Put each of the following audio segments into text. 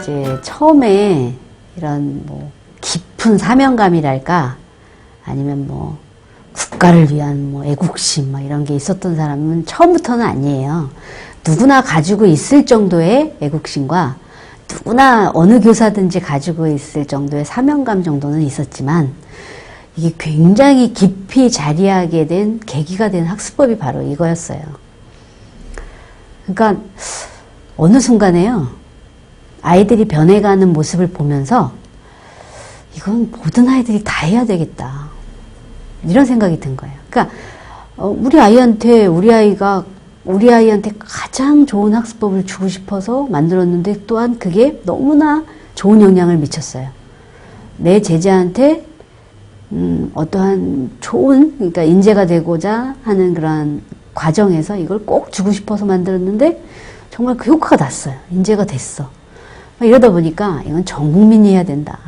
이제 처음에 이런 뭐 깊은 사명감이랄까 아니면 뭐 국가를 위한 뭐 애국심 막 이런 게 있었던 사람은 처음부터는 아니에요. 누구나 가지고 있을 정도의 애국심과 누구나 어느 교사든지 가지고 있을 정도의 사명감 정도는 있었지만 이게 굉장히 깊이 자리하게 된 계기가 된 학습법이 바로 이거였어요. 그러니까 어느 순간에요. 아이들이 변해가는 모습을 보면서 이건 모든 아이들이 다 해야 되겠다. 이런 생각이 든 거예요. 그러니까 우리 아이한테 가장 좋은 학습법을 주고 싶어서 만들었는데 또한 그게 너무나 좋은 영향을 미쳤어요. 내 제자한테 어떠한 좋은, 그러니까 인재가 되고자 하는 그러한 과정에서 이걸 꼭 주고 싶어서 만들었는데 정말 그 효과가 났어요. 인재가 됐어. 이러다 보니까 이건 전 국민이 해야 된다.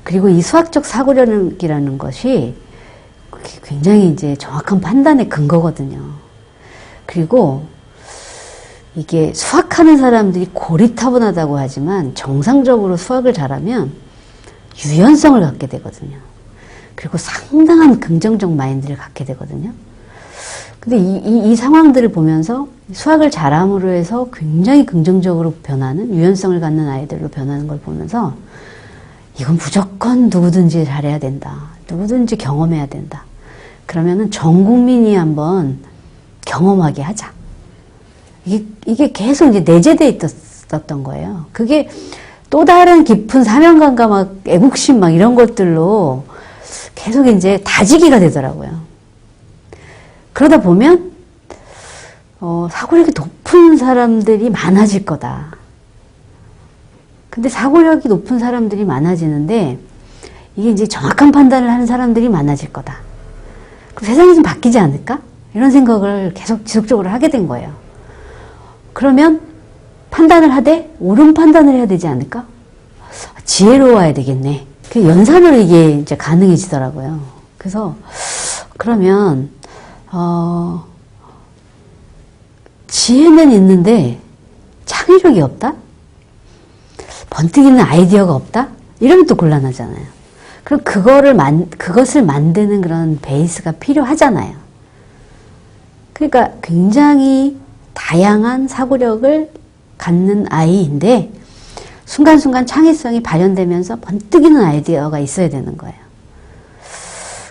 그리고 이 수학적 사고력이라는 것이 굉장히 이제 정확한 판단의 근거거든요. 그리고 이게 수학하는 사람들이 고리타분하다고 하지만 정상적으로 수학을 잘하면 유연성을 갖게 되거든요. 그리고 상당한 긍정적 마인드를 갖게 되거든요. 근데 이 상황들을 보면서 수학을 잘함으로 해서 굉장히 긍정적으로 변하는, 유연성을 갖는 아이들로 변하는 걸 보면서 이건 무조건 누구든지 잘해야 된다. 누구든지 경험해야 된다. 그러면은 전 국민이 한번 경험하게 하자. 이게 계속 이제 내재되어 있었던 거예요. 그게 또 다른 깊은 사명감과 막 애국심 막 이런 것들로 계속 이제 다지기가 되더라고요. 그러다 보면 사고력이 높은 사람들이 많아질 거다. 근데 사고력이 높은 사람들이 많아지는데 이게 이제 정확한 판단을 하는 사람들이 많아질 거다. 그럼 세상이 좀 바뀌지 않을까? 이런 생각을 계속 지속적으로 하게 된 거예요. 그러면 판단을 하되 옳은 판단을 해야 되지 않을까? 지혜로워야 되겠네. 그 연산으로 이게 이제 가능해지더라고요. 그래서 그러면 지혜는 있는데 창의력이 없다? 번뜩이는 아이디어가 없다? 이러면 또 곤란하잖아요. 그럼 그것을 만드는 그런 베이스가 필요하잖아요. 그러니까 굉장히 다양한 사고력을 갖는 아이인데 순간순간 창의성이 발현되면서 번뜩이는 아이디어가 있어야 되는 거예요.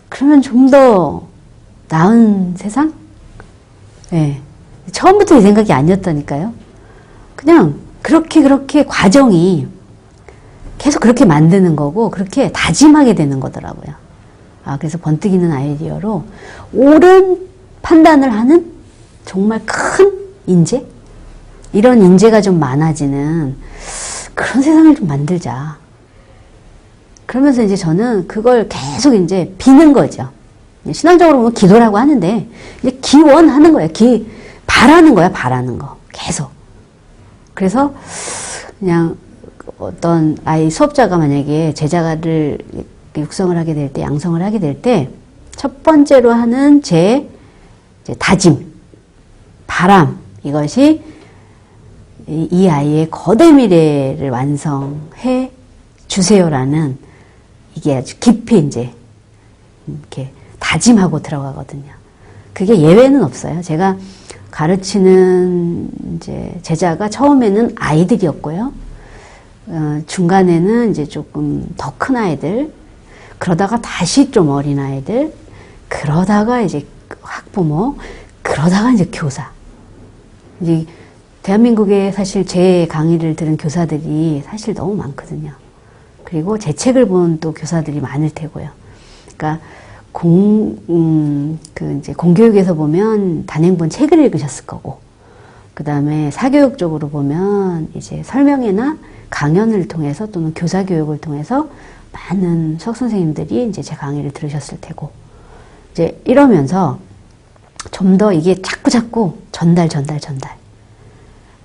그러면 좀 더 나은 세상? 네. 처음부터 이 생각이 아니었다니까요. 그냥 그렇게 과정이 계속 그렇게 만드는 거고 그렇게 다짐하게 되는 거더라고요. 그래서 번뜩이는 아이디어로 옳은 판단을 하는 정말 큰 인재? 이런 인재가 좀 많아지는 그런 세상을 좀 만들자. 그러면서 이제 저는 그걸 계속 이제 비는 거죠. 신앙적으로 보면 기도라고 하는데 이제 기원하는 거예요. 바라는 거야, 바라는 거. 계속. 그래서 그냥 어떤 아이 수업자가 만약에 제자를 육성을 하게 될 때, 양성을 하게 될 때 첫 번째로 하는 이제 다짐, 바람, 이것이 이 아이의 거대 미래를 완성해 주세요라는 이게 아주 깊이 이제 이렇게 다짐하고 들어가거든요. 그게 예외는 없어요. 제가 가르치는 이제 제자가 처음에는 아이들이었고요. 중간에는 이제 조금 더 큰 아이들, 그러다가 다시 좀 어린 아이들, 그러다가 이제 학부모, 그러다가 이제 교사. 이제 대한민국에 사실 제 강의를 들은 교사들이 사실 너무 많거든요. 그리고 제 책을 본 또 교사들이 많을 테고요. 그러니까 이제 공교육에서 보면 단행본 책을 읽으셨을 거고, 그 다음에 사교육 쪽으로 보면 이제 설명회나 강연을 통해서 또는 교사 교육을 통해서 많은 수학 선생님들이 이제 제 강의를 들으셨을 테고, 이제 이러면서 좀 더 이게 자꾸 전달.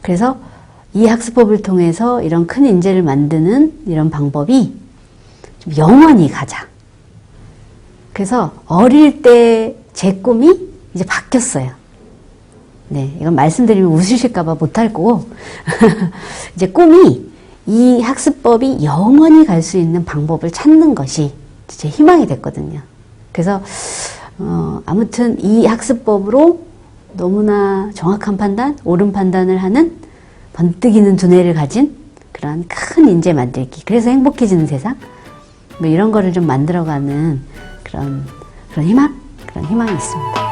그래서 이 학습법을 통해서 이런 큰 인재를 만드는 이런 방법이 좀 영원히 가자. 그래서 어릴 때 제 꿈이 이제 바뀌었어요. 네, 이건 말씀드리면 웃으실까봐 못할 거고 이제 꿈이 이 학습법이 영원히 갈 수 있는 방법을 찾는 것이 제 희망이 됐거든요. 그래서 아무튼 이 학습법으로 너무나 정확한 판단, 옳은 판단을 하는 번뜩이는 두뇌를 가진 그런 큰 인재 만들기. 그래서 행복해지는 세상? 뭐 이런 거를 좀 만들어가는 그런 희망이 있습니다.